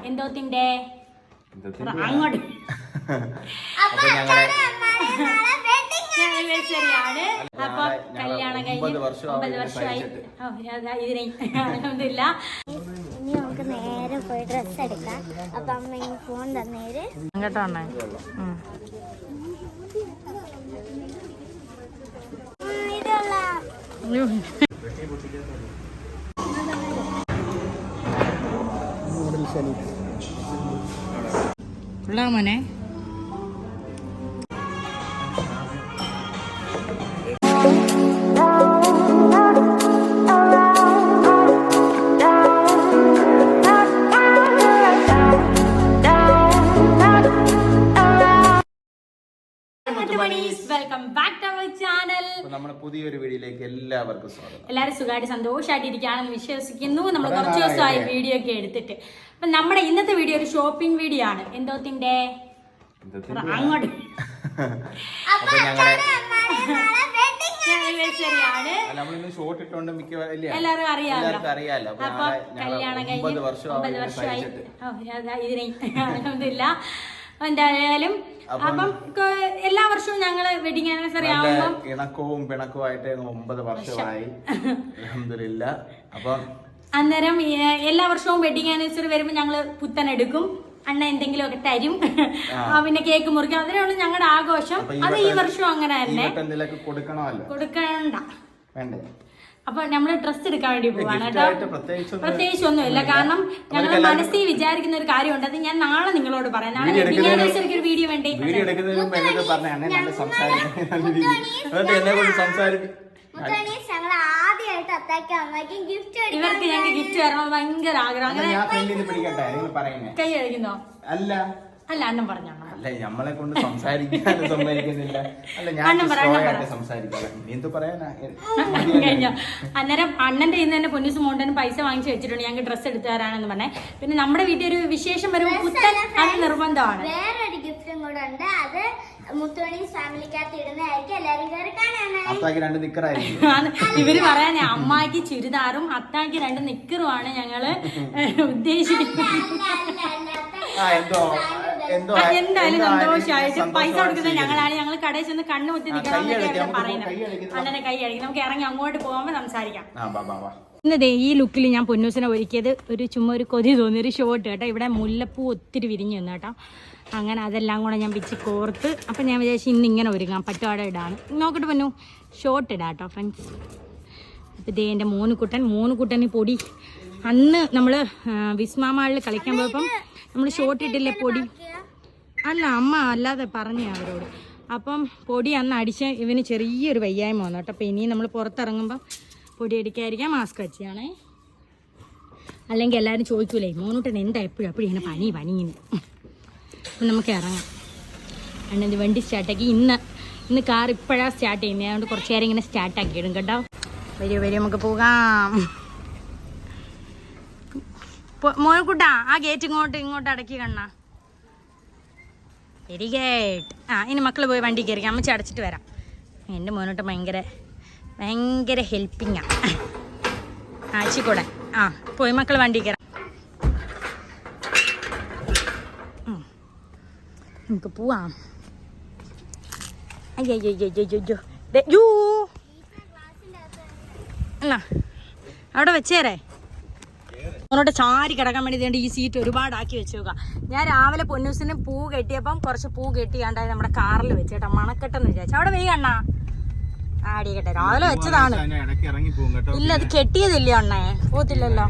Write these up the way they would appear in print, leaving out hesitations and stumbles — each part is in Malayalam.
എന്തോത്തിന്റെ അങ്ങോട്ട് ആനിവേഴ്സറിയാണ്. അപ്പൊ കല്യാണം കഴിഞ്ഞ് 9 വർഷമായി. ഇതില്ല ഇനി നമുക്ക് നേരെ പോയി ഡ്രസ് എടുക്കാം. അപ്പൊ അമ്മ ഈ ഫോൺ തന്നേര് കേട്ടോ. ഇതുള്ള മോനെ welcome back to our channel. നമ്മുടെ പുതിയൊരു വീഡിയോയിലേക്ക് എല്ലാവർക്കും സ്വാഗതം. എല്ലാവരും സുഖമായിട്ട് സന്തോഷമായിട്ടിരിക്കുകയാണെന്ന് വിശ്വസിക്കുന്നു. നമ്മൾ കുറച്ച് ദിവസമായി വീഡിയോ ഒക്കെ എടുത്തിട്ട്. അപ്പൊ നമ്മുടെ ഇന്നത്തെ വീഡിയോ ഒരു ഷോപ്പിംഗ് വീഡിയോ ആണ്. എന്തോത്തിന്റെ അങ്ങോട്ട് ആനിവേഴ്സറിയാണ്. എല്ലാവരും അറിയാമല്ലോ. അപ്പൊ കല്യാണം കഴിഞ്ഞ് 9 വർഷമായി. ഇതില്ല എന്തായാലും അപ്പം എല്ലാ വർഷവും ഞങ്ങള് വെഡിങ് ആനിവേഴ്സറി ആവുമ്പോ ഇണക്കവും പിണക്കവുമായിട്ട് 9 വർഷമായി. അൽഹംദുലില്ലാ. അപ്പം അന്നേരം എല്ലാ വർഷവും വെഡിങ് ആനിവേഴ്സറി വരുമ്പോ ഞങ്ങള് പുത്തൻ എടുക്കും. അണ്ണ എന്തെങ്കിലും ഒക്കെ തരും. പിന്നെ കേക്ക് മുറിക്കും. അതിനുള്ള ഞങ്ങളുടെ ആഘോഷം. അത് ഈ വർഷവും അങ്ങനെ തന്നെ കൊടുക്കണ്ട. അപ്പൊ നമ്മള് ഡ്രസ് എടുക്കാൻ വേണ്ടി പോവാണ് കേട്ടോ. പ്രത്യേകിച്ച് ഒന്നുമില്ല. കാരണം ഞങ്ങൾ മനസ്സിൽ വിചാരിക്കുന്ന ഒരു കാര്യമുണ്ട്. അത് ഞാൻ നാളെ നിങ്ങളോട് പറയാം. നാളെ വെഡിങ് ആനിവേഴ്സറിക്ക് ഒരു വീഡിയോ വേണ്ടേ. ഇവർക്ക് ഞങ്ങൾക്ക് ഗിഫ്റ്റ് തരണം ഭയങ്കര ആഗ്രഹം. അങ്ങനെ കൈ കഴിക്കുന്നോ? അല്ല അണ്ണൻ പറഞ്ഞോ. അല്ല നമ്മളെ കൊണ്ട് സംസാരിക്കാനും സമ്മതിക്കുന്നില്ല. അല്ല ഞാൻ കഴിഞ്ഞോ. അന്നേരം അണ്ണന്റെ ഇന്ന് തന്നെ പൊന്നൂസ് മോണ്ടന് പൈസ വാങ്ങിച്ചു വെച്ചിട്ടുണ്ട്. ഞങ്ങൾക്ക് ഡ്രസ്സ് എടുത്തു തരാനെന്ന് പറഞ്ഞേ. പിന്നെ നമ്മുടെ വീട്ടിൽ ഒരു വിശേഷം വരുമ്പോൾ പുത്തൻ അത് നിർബന്ധമാണ്. വേറൊരു ഗിഫ്റ്റും കൂടെ ഉണ്ട്. അത് മുത്തോണീസ് ഫാമിലിക്കകത്ത് ഇടുന്നതായിരിക്കും. എല്ലാരും കയറി കാണാനായി. ഇവര് പറയാനേ അമ്മായിക്ക് ചുരിദാറും അത്താക്ക് 2 നിക്കറുമാണ് ഞങ്ങള് ഉദ്ദേശിക്കുന്നത്. എന്തായാലും സന്തോഷമായിട്ട് പൈസ കൊടുക്കുന്നത് ഞങ്ങളാണ്. ഞങ്ങൾ കടയിൽ ചെന്ന് കണ്ണു മുത്തി നിൽക്കാൻ വേണ്ടിയാണ് പറയുന്നത്. അണ്ണനെ കൈ അടിക്കും. നമുക്ക് ഇറങ്ങി അങ്ങോട്ട് പോകുമ്പോ സംസാരിക്കാം. ഇന്നതേ ഈ ലുക്കിൽ ഞാൻ പൊന്നൂസിനെ ഒരുക്കിയത് ചുമ്മാ ഒരു കൊതി തോന്നി ഒരു ഷോട്ട് കേട്ടോ. ഇവിടെ മുല്ലപ്പൂ ഒത്തിരി വിരിഞ്ഞു വന്നു കേട്ടോ. അങ്ങനെ അതെല്ലാം കൂടെ ഞാൻ പിച്ച് കോർത്ത്. അപ്പം ഞാൻ വിചാരിച്ചു ഇന്ന് ഇങ്ങനെ ഒരുങ്ങാം. പട്ടുപാട ഇടാണ്. നോക്കിട്ട് പൊന്നു ഷോട്ട് ഇടാം കേട്ടോ ഫ്രണ്ട്സ്. അപ്പം ഇതേ എൻ്റെ മൂന്നുകുട്ടന് പൊടി അന്ന് നമ്മൾ വിസ്മാമാളിൽ കളിക്കാൻ പോയപ്പം നമ്മൾ ഷോട്ട് ഇട്ടില്ലേ പൊടി. അല്ല അമ്മ അല്ലാതെ പറഞ്ഞു അവരോട്. അപ്പം പൊടി അന്ന് അടിച്ച് ഇവന് ചെറിയൊരു വയ്യായ്മ വന്നു കേട്ടോ. അപ്പം ഇനിയും നമ്മൾ പുറത്തിറങ്ങുമ്പം പൊടി അടിക്കാതിരിക്കാൻ മാസ്ക് വെച്ചാണേ. അല്ലെങ്കിൽ എല്ലാവരും ചോദിക്കൂലേ മോനൂട്ടൻ എന്താ എപ്പോഴും ഇങ്ങനെ പനിന്ന്. അപ്പം നമുക്ക് ഇറങ്ങാം. അണ്ണത് വണ്ടി സ്റ്റാർട്ടാക്കി. ഇന്ന് കാർ ഇപ്പോഴാണ് സ്റ്റാർട്ട് ചെയ്യുന്നത്. അതുകൊണ്ട് കുറച്ച് നേരം ഇങ്ങനെ സ്റ്റാർട്ടാക്കി ഇടും കേട്ടോ. വരും നമുക്ക് പോകാം. മോനക്കുട്ടാ ആ ഗേറ്റ് ഇങ്ങോട്ട് അടക്കി കണ്ണാ. Very gate. ഇനി മക്കൾ പോയി വണ്ടി കയറിക്കാം. അമ്മച്ചി അടച്ചിട്ട് വരാം. എൻ്റെ മോനോട്ട് ഭയങ്കര ഹെൽപ്പിങ്ങാ. ആച്ചിക്കൂടെ പോയി മക്കൾ വണ്ടി കയറാം. നമുക്ക് പോവാം. അയ്യോ എന്നാ അവിടെ വെച്ചേരേ. മോനോട്ട് ചാരി കിടക്കാൻ വേണ്ടി ഈ സീറ്റ് ഒരുപാടാക്കി വെച്ചേക്കാം. ഞാൻ രാവിലെ പൊന്നൂസിന് പൂ കെട്ടിയപ്പം കുറച്ച് പൂ കെട്ടിയാണ്ടായി നമ്മുടെ കാറിൽ വെച്ചേട്ടാ. മണക്കെട്ടെന്ന് വിചാരിച്ചു. അവിടെ വെയ് അണ്ണാ. ആടിക്കട്ടെ രാവിലെ വെച്ചതാണ്. ഇല്ല അത് കെട്ടിയതില്ല അണ്ണേ. പോത്തില്ലല്ലോ.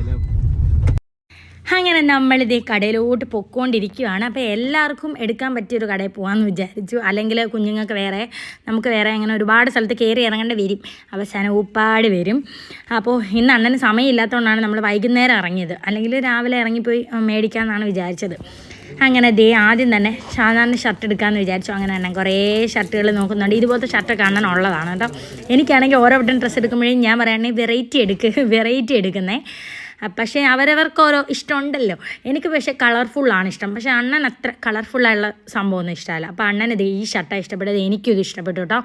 അങ്ങനെ നമ്മളിതേ കടയിലോട്ട് പൊക്കോണ്ടിരിക്കുകയാണ്. അപ്പോൾ എല്ലാവർക്കും എടുക്കാൻ പറ്റിയൊരു കടയിൽ പോകാമെന്ന് വിചാരിച്ചു. അല്ലെങ്കിൽ കുഞ്ഞുങ്ങൾക്ക് നമുക്ക് വേറെ അങ്ങനെ ഒരുപാട് സ്ഥലത്ത് കയറി ഇറങ്ങേണ്ടി വരും. അവസാനം ഊപ്പാട് വരും. അപ്പോൾ ഇന്ന് അണ്ണന് സമയമില്ലാത്തതുകൊണ്ടാണ് നമ്മൾ വൈകുന്നേരം ഇറങ്ങിയത്. അല്ലെങ്കിൽ രാവിലെ ഇറങ്ങിപ്പോയി മേടിക്കാമെന്നാണ് വിചാരിച്ചത്. അങ്ങനെ ആദ്യം തന്നെ സാധാരണ ഷർട്ട് എടുക്കാമെന്ന് വിചാരിച്ചു. അങ്ങനെ തന്നെ കുറേ ഷർട്ടുകൾ നോക്കുന്നുണ്ട്. ഇതുപോലത്തെ ഷർട്ടൊക്കെ അണ്ണനുള്ളതാണ് കേട്ടോ. എനിക്കാണെങ്കിൽ ഓരോ വട്ടം ഡ്രസ്സ് എടുക്കുമ്പോഴേ ഞാൻ പറയുകയാണെങ്കിൽ വെറൈറ്റി എടുക്കുന്നേ. പക്ഷേ അവരവർക്ക് ഓരോ ഇഷ്ടമുണ്ടല്ലോ. എനിക്ക് പക്ഷേ കളർഫുള്ളാണ് ഇഷ്ടം. പക്ഷേ അണ്ണൻ അത്ര കളർഫുള്ളായുള്ള സംഭവമൊന്നും ഇഷ്ടമല്ല. അപ്പോൾ അണ്ണന് ഈ ഷർട്ടാണ് ഇഷ്ടപ്പെട്ടത്. എനിക്കും ഇത് ഇഷ്ടപ്പെട്ടു കേട്ടോ.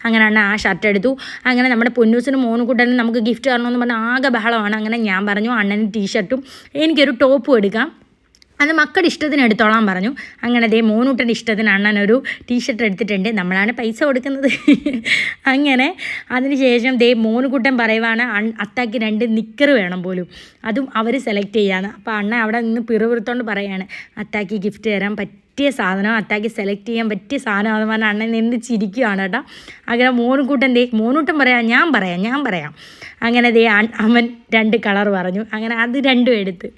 അങ്ങനെ അണ്ണൻ ആ ഷർട്ട് എടുത്തു. അങ്ങനെ നമ്മുടെ പൊന്നൂസിനും മോനുകുട്ടനും നമുക്ക് ഗിഫ്റ്റ് തരണമെന്ന് പറഞ്ഞാൽ ആകെ ബഹളമാണ്. അങ്ങനെ ഞാൻ പറഞ്ഞു അണ്ണന് ടീഷർട്ടും എനിക്കൊരു ടോപ്പും എടുക്കാം. അത് മക്കളുടെ ഇഷ്ടത്തിന് എടുത്തോളാൻ പറഞ്ഞു. അങ്ങനെ ദേ മോനൂട്ടൻ്റെ ഇഷ്ടത്തിന് അണ്ണനൊരു ടീഷർട്ട് എടുത്തിട്ടുണ്ട്. നമ്മളാണ് പൈസ കൊടുക്കുന്നത്. അങ്ങനെ അതിനുശേഷം ദേ മോനുകുട്ടൻ പറയുവാണ് അത്താക്ക് 2 നിക്കർ വേണം പോലും, അതും അവർ സെലക്ട് ചെയ്യാന്ന്. അപ്പോൾ അണ്ണൻ അവിടെ നിന്ന് പിറുപിറുത്തോണ്ട് പറയാണ് അത്താക്ക് ഗിഫ്റ്റ് തരാൻ പറ്റിയ സാധനം, അത്താക്ക് സെലക്ട് ചെയ്യാൻ പറ്റിയ സാധനം എന്ന് പറഞ്ഞാൽ അണ്ണൻ നിന്ന് ചിരിക്കുകയാണ് കേട്ടോ. അങ്ങനെ മോനൂട്ടൻ പറയാം ഞാൻ പറയാം. അങ്ങനെ ദേ അവൻ 2 കളർ പറഞ്ഞു. അങ്ങനെ അത് 2 എടുത്ത്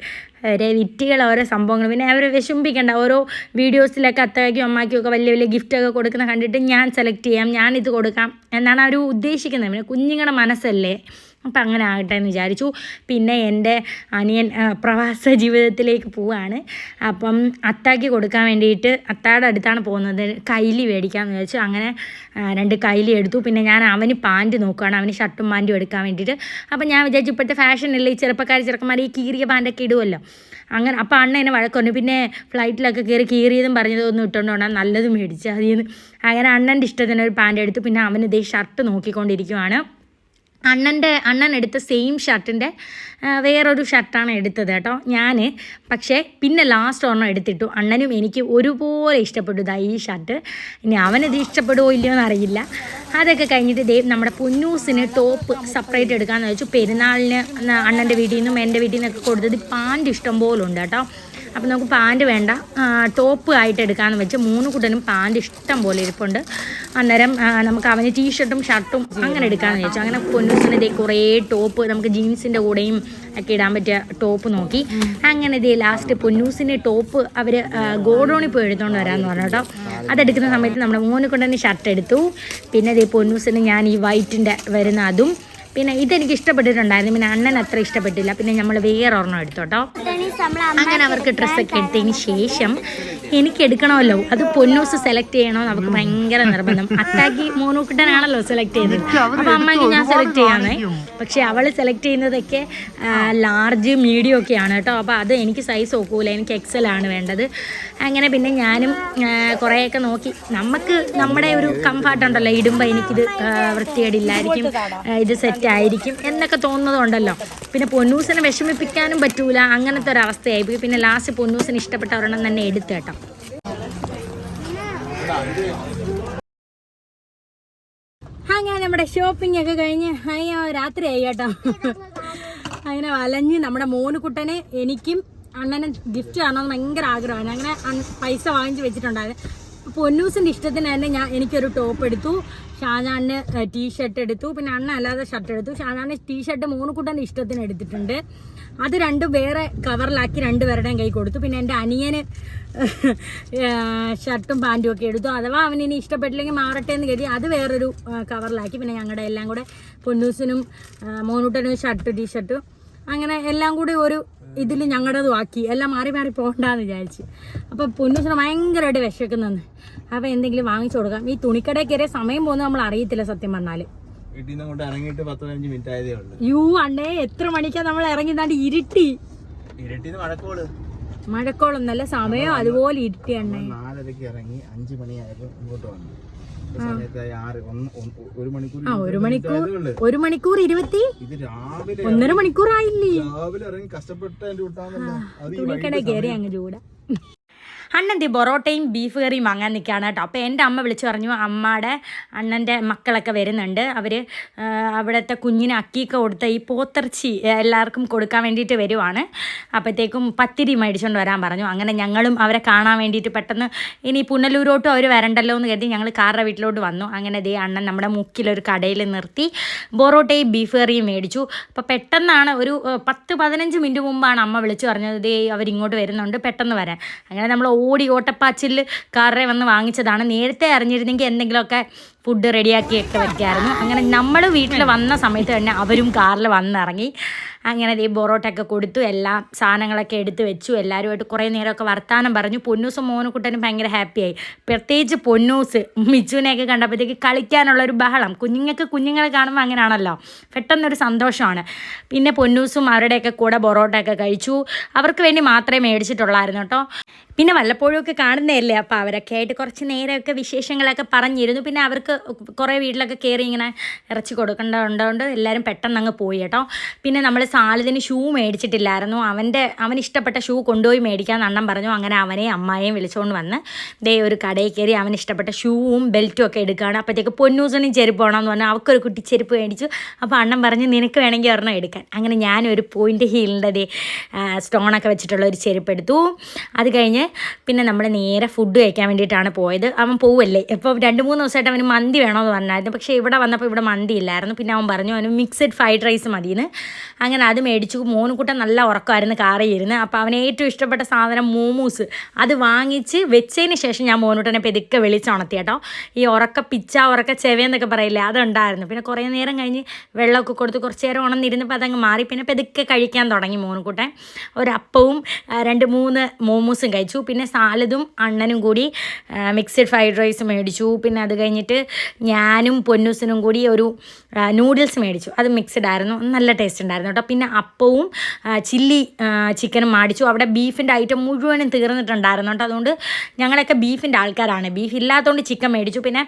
ഓരോ വിറ്റുകൾ ഓരോ സംഭവങ്ങൾ. പിന്നെ അവർ വിഷമിപ്പിക്കേണ്ട, ഓരോ വീഡിയോസിലൊക്കെ അത്താക്കും അമ്മാക്കും ഒക്കെ വലിയ വലിയ ഗിഫ്റ്റൊക്കെ കൊടുക്കുന്ന കണ്ടിട്ട് ഞാൻ സെലക്ട് ചെയ്യാം, ഞാനിത് കൊടുക്കാം എന്നാണ് അവർ ഉദ്ദേശിക്കുന്നത്. പിന്നെ കുഞ്ഞുങ്ങളുടെ മനസ്സല്ലേ, അപ്പം അങ്ങനെ ആകട്ടെ എന്ന് വിചാരിച്ചു. പിന്നെ എൻ്റെ അനിയൻ പ്രവാസ ജീവിതത്തിലേക്ക് പോവാണ്. അപ്പം അത്താക്ക് കൊടുക്കാൻ വേണ്ടിയിട്ട് അത്താടെ അടുത്താണ് പോകുന്നത്. കൈലി മേടിക്കാമെന്ന് വിചാരിച്ചു. അങ്ങനെ 2 കൈലി എടുത്തു. പിന്നെ ഞാൻ അവന് പാൻറ്റ് നോക്കുകയാണ്, അവന് ഷർട്ടും പാൻറ്റും എടുക്കാൻ വേണ്ടിയിട്ട്. അപ്പം ഞാൻ വിചാരിച്ചു ഇപ്പോഴത്തെ ഫാഷനല്ലേ ഈ ചെറുപ്പന്മാർ ഈ കീറിയ പാൻറ്റൊക്കെ ഇടുമല്ലോ. അങ്ങനെ അപ്പോൾ അണ്ണ എന്നെ വഴക്കുണ്ട്. പിന്നെ ഫ്ലൈറ്റിലൊക്കെ കീറിയതും പറഞ്ഞതൊന്നും ഇട്ടുകൊണ്ട് വേണം നല്ലതും മേടിച്ച് അതിൽ. അങ്ങനെ അണ്ണൻ്റെ ഇഷ്ടത്തിന് ഒരു പാൻറ്റ് എടുത്തു. പിന്നെ അവന് ഇതേ ഷർട്ട് നോക്കിക്കൊണ്ടിരിക്കുവാണ്. അണ്ണൻ എടുത്ത സെയിം ഷർട്ടിൻ്റെ വേറൊരു ഷർട്ടാണ് എടുത്തത് കേട്ടോ ഞാൻ. പക്ഷേ പിന്നെ ലാസ്റ്റ് ഒരെണ്ണം എടുത്തിട്ടു. അണ്ണനും എനിക്ക് ഒരുപോലെ ഇഷ്ടപ്പെട്ടു ഈ ഷർട്ട്. ഇനി അവനത് ഇഷ്ടപ്പെടുമോ ഇല്ലയോ എന്നറിയില്ല. അതൊക്കെ കഴിഞ്ഞിട്ട് നമ്മുടെ പൊന്നൂസിന് ടോപ്പ് സെപ്പറേറ്റ് എടുക്കാമെന്ന് വെച്ചു. പെരുന്നാളിന് അണ്ണൻ്റെ വീട്ടിൽ നിന്നും എൻ്റെ വീട്ടിൽ നിന്നൊക്കെ കൊടുത്തത് പാൻറ്റ് ഇഷ്ടം പോലെ ഉണ്ട് കേട്ടോ. അപ്പോൾ നമുക്ക് പാൻറ്റ് വേണ്ട, ടോപ്പ് ആയിട്ട് എടുക്കാമെന്ന് വെച്ച്. മോനുകുട്ടനും പാൻറ്റ് ഇഷ്ടം പോലെ ഇരിപ്പുണ്ട്. അന്നേരം നമുക്ക് അവന് ടീഷർട്ടും ഷർട്ടും അങ്ങനെ എടുക്കാമെന്ന് വെച്ചു. അങ്ങനെ പൊന്നൂസിന് കുറേ ടോപ്പ് നമുക്ക് ജീൻസിൻ്റെ കൂടെയും ഒക്കെ ഇടാൻ പറ്റിയ ടോപ്പ് നോക്കി. അങ്ങനെ ലാസ്റ്റ് പൊന്നൂസിന് ടോപ്പ് അവർ ഗോഡൗണിൽ പോയി എടുത്തുകൊണ്ട് വരാമെന്ന് പറഞ്ഞു കേട്ടോ. അതെടുക്കുന്ന സമയത്ത് നമ്മുടെ മോനുകുട്ടന് ഷർട്ട് എടുത്തു. പിന്നെ പൊന്നൂസിന് ഞാൻ ഈ വൈറ്റിൻ്റെ വരുന്ന അതും. പിന്നെ ഇതെനിക്ക് ഇഷ്ടപ്പെട്ടിട്ടുണ്ടായിരുന്നു. പിന്നെ അണ്ണൻ അത്ര ഇഷ്ടപ്പെട്ടില്ല. പിന്നെ നമ്മൾ വേറെ ഒരെണ്ണം എടുത്തു കേട്ടോ. അങ്ങനെ അവർക്ക് ഡ്രസ്സൊക്കെ എടുത്തതിന് ശേഷം എനിക്ക് എടുക്കണമല്ലോ, അത് പൊന്നൂസ് സെലക്ട് ചെയ്യണമെന്ന് അവർക്ക് ഭയങ്കര നിർബന്ധം. അത്താക്കി മോനുകുട്ടനാണല്ലോ സെലക്ട് ചെയ്തത്. അപ്പോൾ അമ്മയ്ക്ക് ഞാൻ സെലക്ട് ചെയ്യാനേ. പക്ഷേ അവൾ സെലക്ട് ചെയ്യുന്നതൊക്കെ ലാർജ് മീഡിയം ഒക്കെയാണ് കേട്ടോ. അപ്പോൾ അത് എനിക്ക് സൈസ് നോക്കൂല, എനിക്ക് എക്സൽ ആണ് വേണ്ടത്. അങ്ങനെ പിന്നെ ഞാനും കുറേയൊക്കെ നോക്കി. നമുക്ക് നമ്മുടെ ഒരു കംഫർട്ട് ഉണ്ടല്ലോ, ഇടുമ്പോൾ എനിക്കിത് വൃത്തികേടില്ലായിരിക്കും, ഇത് സെറ്റായിരിക്കും എന്നൊക്കെ തോന്നുന്നതുണ്ടല്ലോ. പിന്നെ പൊന്നൂസിനെ വിഷമിപ്പിക്കാനും പറ്റൂല, അങ്ങനത്തെ ഒരു അവസ്ഥയായി. പിന്നെ ലാസ്റ്റ് പൊന്നൂസിന് ഇഷ്ടപ്പെട്ട ഒരെണ്ണം തന്നെ എടുത്തു കേട്ടോ. അങ്ങനെ നമ്മുടെ ഷോപ്പിംഗ് ഒക്കെ കഴിഞ്ഞ് രാത്രിയായി കേട്ടോ. അങ്ങനെ വലഞ്ഞ് നമ്മുടെ മോനുകുട്ടനെ എനിക്കും അണ്ണനും ഗിഫ്റ്റ് കാണണമെന്ന് ഭയങ്കര ആഗ്രഹമാണ്. അങ്ങനെ പൈസ വാങ്ങിച്ച് വെച്ചിട്ടുണ്ടായിരുന്നു. പൊന്നൂസിൻ്റെ ഇഷ്ടത്തിന് തന്നെ എനിക്കൊരു ടോപ്പ് എടുത്തു. ഷാജാന് ടീഷർട്ട് എടുത്തു. പിന്നെ അണ്ണ അല്ലാതെ ഷർട്ട് എടുത്തു. ഷാജാന് ടീഷർട്ട് മോനുകുട്ടൻ്റെ ഇഷ്ടത്തിന് എടുത്തിട്ടുണ്ട്. അത് 2 വേറെ കവറിലാക്കി 2 പേരുടെയും കൈ കൊടുത്തു. പിന്നെ എൻ്റെ അനിയന് ഷർട്ടും പാൻറ്റും ഒക്കെ എടുത്തു. അഥവാ അവനിനി ഇഷ്ടപ്പെട്ടില്ലെങ്കിൽ മാറട്ടെ എന്ന് കരുതി അത് വേറൊരു കവറിലാക്കി. പിന്നെ ഞങ്ങളുടെ എല്ലാം കൂടെ പൊന്നൂസിനും മോനുകുട്ടനും ഷർട്ട് ടീഷർട്ടും അങ്ങനെ എല്ലാം കൂടി ഒരു ഇതിൽ ഞങ്ങളുടേതും ആക്കി. എല്ലാം മാറി മാറി പോകണ്ടെന്ന് വിചാരിച്ച്. അപ്പോൾ പൊന്നൂസിന് ഭയങ്കരമായിട്ട് വിശക്കുന്നെന്ന്. അപ്പോൾ എന്തെങ്കിലും വാങ്ങിച്ചു കൊടുക്കാം. ഈ തുണിക്കടയിൽ കയറിയ സമയം പോകുന്നത് നമ്മൾ അറിയത്തില്ല സത്യം പറഞ്ഞാൽ. യൂ അണ്ണേ, എത്ര മണിക്കാ നമ്മൾ ഇറങ്ങി? ഇരുട്ടി മഴക്കോളം നല്ല സമയം അതുപോലെ ഇരുട്ടി അണ്ണേ. 4:30 ഇറങ്ങി 5 മണിയായപ്പോ ഇങ്ങോട്ട് വന്നു. 1 മണിക്കൂർ 20 1.5 മണിക്കൂറായില്ലേ? തുണിക്കടയിൽ കയറി അങ്ങ് ചൂടാ. അണ്ണൻ്റെ പൊറോട്ടയും ബീഫ് കറിയും വാങ്ങാൻ നിൽക്കുകയാണ് കേട്ടോ. അപ്പോൾ എൻ്റെ അമ്മ വിളിച്ചു പറഞ്ഞു അമ്മയുടെ അണ്ണൻ്റെ മക്കളൊക്കെ വരുന്നുണ്ട്, അവർ അവിടുത്തെ കുഞ്ഞിന് അക്കിയൊക്കെ കൊടുത്ത ഈ പോത്തിറച്ചി എല്ലാവർക്കും കൊടുക്കാൻ വേണ്ടിയിട്ട് വരുവാണ്, അപ്പോഴത്തേക്കും പത്തിരി മേടിച്ചുകൊണ്ട് വരാൻ പറഞ്ഞു. അങ്ങനെ ഞങ്ങളും അവരെ കാണാൻ വേണ്ടിയിട്ട് പെട്ടെന്ന് ഇനി പുനലൂരോട്ടും അവർ വരണ്ടല്ലോ എന്ന് കരുതി ഞങ്ങൾ കാറുടെ വീട്ടിലോട്ട് വന്നു. അങ്ങനെ ദേ അണ്ണൻ നമ്മുടെ മുക്കിലൊരു കടയിൽ നിർത്തി പൊറോട്ടയും ബീഫ് കറിയും മേടിച്ചു. അപ്പോൾ പെട്ടെന്നാണ് ഒരു 10-15 മിനിറ്റ് മുമ്പാണ് അമ്മ വിളിച്ചു പറഞ്ഞത് ദേ അവരിങ്ങോട്ട് വരുന്നുണ്ട്, പെട്ടെന്ന് വരാൻ. അങ്ങനെ നമ്മൾ ഓട്ടപ്പാച്ചിൽ കാറിൽ വന്ന് വാങ്ങിച്ചതാണ്. നേരത്തെ അറിഞ്ഞിരുന്നെങ്കിൽ എന്തെങ്കിലുമൊക്കെ ഫുഡ് റെഡിയാക്കിയൊക്കെ വെക്കായിരുന്നു. അങ്ങനെ നമ്മൾ വീട്ടിൽ വന്ന സമയത്ത് തന്നെ അവരും കാറിൽ വന്നിറങ്ങി. അങ്ങനെ ഈ പൊറോട്ടയൊക്കെ കൊടുത്തു, എല്ലാ സാധനങ്ങളൊക്കെ എടുത്ത് വെച്ചു. എല്ലാവരുമായിട്ട് കുറേ നേരമൊക്കെ വർത്താനം പറഞ്ഞു. പൊന്നൂസും മോനുകുട്ടനും ഭയങ്കര ഹാപ്പിയായി. പ്രത്യേകിച്ച് പൊന്നൂസ് മിച്ചുവിനെയൊക്കെ കണ്ടപ്പോഴത്തേക്ക് കളിക്കാനുള്ളൊരു ബഹളം. കുഞ്ഞുങ്ങളെ കാണുമ്പോൾ അങ്ങനെയാണല്ലോ, പെട്ടെന്നൊരു സന്തോഷമാണ്. പിന്നെ പൊന്നൂസും അവരുടെയൊക്കെ കൂടെ പൊറോട്ടയൊക്കെ കഴിച്ചു. അവർക്ക് വേണ്ടി മാത്രമേ മേടിച്ചിട്ടുള്ളായിരുന്നു കേട്ടോ. പിന്നെ വല്ലപ്പോഴും ഒക്കെ കാണുന്നതല്ലേ, അപ്പോൾ അവരൊക്കെ ആയിട്ട് കുറച്ച് നേരമൊക്കെ വിശേഷങ്ങളൊക്കെ പറഞ്ഞിരുന്നു. പിന്നെ അവർക്ക് കുറേ വീട്ടിലൊക്കെ കയറി ഇങ്ങനെ ഇറച്ചി കൊടുക്കേണ്ടതുകൊണ്ട് എല്ലാവരും പെട്ടെന്ന് അങ്ങ് പോയി കേട്ടോ. പിന്നെ നമ്മൾ സാലിദിന് ഷൂ മേടിച്ചിട്ടില്ലായിരുന്നു. അവന് ഇഷ്ടപ്പെട്ട ഷൂ കൊണ്ടുപോയി മേടിക്കാമെന്ന് അണ്ണൻ പറഞ്ഞു. അങ്ങനെ അവനെയും അമ്മായെയും വിളിച്ചുകൊണ്ട് വന്ന് ദേ ഒരു കടയിൽ കയറി അവന് ഇഷ്ടപ്പെട്ട ഷൂവും ബെൽറ്റും ഒക്കെ എടുക്കുകയാണ്. അപ്പോഴത്തേക്ക് പൊന്നൂസനും ചെരുപ്പ് വേണമെന്ന് പറഞ്ഞാൽ അവൾക്കൊരു കുട്ടി ചെരുപ്പ് മേടിച്ചു. അപ്പോൾ അണ്ണൻ പറഞ്ഞു നിനക്ക് വേണമെങ്കിൽ ഒരെണ്ണം എടുക്കാൻ. അങ്ങനെ ഞാനൊരു പോയിൻ്റ് ഹീലിൻ്റെ സ്റ്റോണൊക്കെ വെച്ചിട്ടുള്ള ഒരു ചെരുപ്പ് എടുത്തു. അത് കഴിഞ്ഞ് പിന്നെ നമ്മൾ നേരെ ഫുഡ് കഴിക്കാൻ വേണ്ടിയിട്ടാണ് പോയത്. അവൻ പോവല്ലേ, ഇപ്പോൾ 2-3 ദിവസമായിട്ട് അവന് മന്തി വേണമെന്ന് പറഞ്ഞായിരുന്നു. പക്ഷേ ഇവിടെ വന്നപ്പോൾ ഇവിടെ മന്തി ഇല്ലായിരുന്നു. പിന്നെ അവൻ പറഞ്ഞു അവന് മിക്സഡ് ഫ്രൈഡ് റൈസ് മതിയെന്ന്. അങ്ങനെ അത് മേടിച്ചു. മോനുകൂട്ടം നല്ല ഉറക്കമായിരുന്നു കാറിൽ ഇരുന്ന്. അപ്പോൾ അവന് ഏറ്റവും ഇഷ്ടപ്പെട്ട സാധനം മോമോസ് അത് വാങ്ങിച്ച് വെച്ചതിന് ശേഷം ഞാൻ മോനൂട്ടനെ പെതുക്കെ വിളിച്ചുണർത്തി കേട്ടോ. ഈ ഉറക്ക ചെവയെന്നൊക്കെ പറയില്ലേ, അതുണ്ടായിരുന്നു. പിന്നെ കുറേ നേരം കഴിഞ്ഞ് വെള്ളമൊക്കെ കൊടുത്ത് കുറച്ച് നേരം ഉണർന്നിരുന്നപ്പോൾ അതങ്ങ് മാറി. പിന്നെ പെതുക്കെ കഴിക്കാൻ തുടങ്ങി മോനുകൂട്ടൻ. ഒരപ്പവും 2-3 മോമോസും കഴിച്ചു. പിന്നെ സാലദും അണ്ണനും കൂടി മിക്സഡ് ഫ്രൈഡ് റൈസ് മേടിച്ചു. പിന്നെ അത് കഴിഞ്ഞിട്ട് ഞാനും പൊന്നൂസിനും കൂടി ഒരു നൂഡിൽസ് മേടിച്ചു. അത് മിക്സഡ് ആയിരുന്നു, നല്ല ടേസ്റ്റ് ഉണ്ടായിരുന്നു കേട്ടോ. പിന്നെ അപ്പവും ചില്ലി ചിക്കനും മേടിച്ചു. അവിടെ ബീഫിൻ്റെ ഐറ്റം മുഴുവനും തീർന്നിട്ടുണ്ടായിരുന്നു കേട്ടോ. അതുകൊണ്ട് ഞങ്ങളൊക്കെ ബീഫിൻ്റെ ആൾക്കാരാണ്. ബീഫ് ഇല്ലാത്തതുകൊണ്ട് ചിക്കൻ മേടിച്ചു. പിന്നെ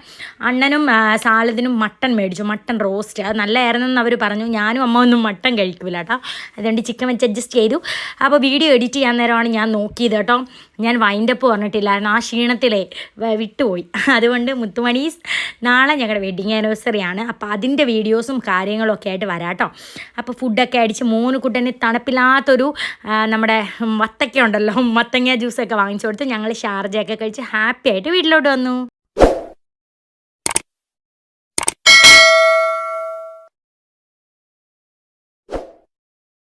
അണ്ണനും സാലദിനും മട്ടൻ മേടിച്ചു, മട്ടൻ റോസ്റ്റ്. അത് നല്ലതായിരുന്നെന്ന് അവർ പറഞ്ഞു. ഞാനും അമ്മ ഒന്നും മട്ടൻ കഴിക്കില്ല കേട്ടോ, അതുകൊണ്ട് ചിക്കൻ വെച്ച് അഡ്ജസ്റ്റ് ചെയ്തു. അപ്പോൾ വീഡിയോ എഡിറ്റ് ചെയ്യാൻ നേരമാണ് ഞാൻ നോക്കിയത് കേട്ടോ. ഞാൻ വൈൻഡപ്പ് പറഞ്ഞിട്ടില്ലായിരുന്നു, ആ ക്ഷീണത്തിലേ വിട്ടുപോയി. അതുകൊണ്ട് മുത്തുമണീസ് നാളെ ഞങ്ങളുടെ വെഡ്ഡിങ് ആനിവേഴ്സറിയാണ്. അപ്പോൾ അതിൻ്റെ വീഡിയോസും കാര്യങ്ങളൊക്കെ ആയിട്ട് വരാം കേട്ടോ. അപ്പോൾ ഫുഡൊക്കെ അടിച്ച് മോനുകുട്ടന് തണുപ്പില്ലാത്തൊരു നമ്മുടെ വത്തക്ക ഉണ്ടല്ലോ, വത്തങ്ങ ജ്യൂസൊക്കെ വാങ്ങിച്ചു കൊടുത്ത് ഞങ്ങൾ ഷാർജയൊക്കെ കഴിച്ച് ഹാപ്പി ആയിട്ട് വീട്ടിലോട്ട് വന്നു.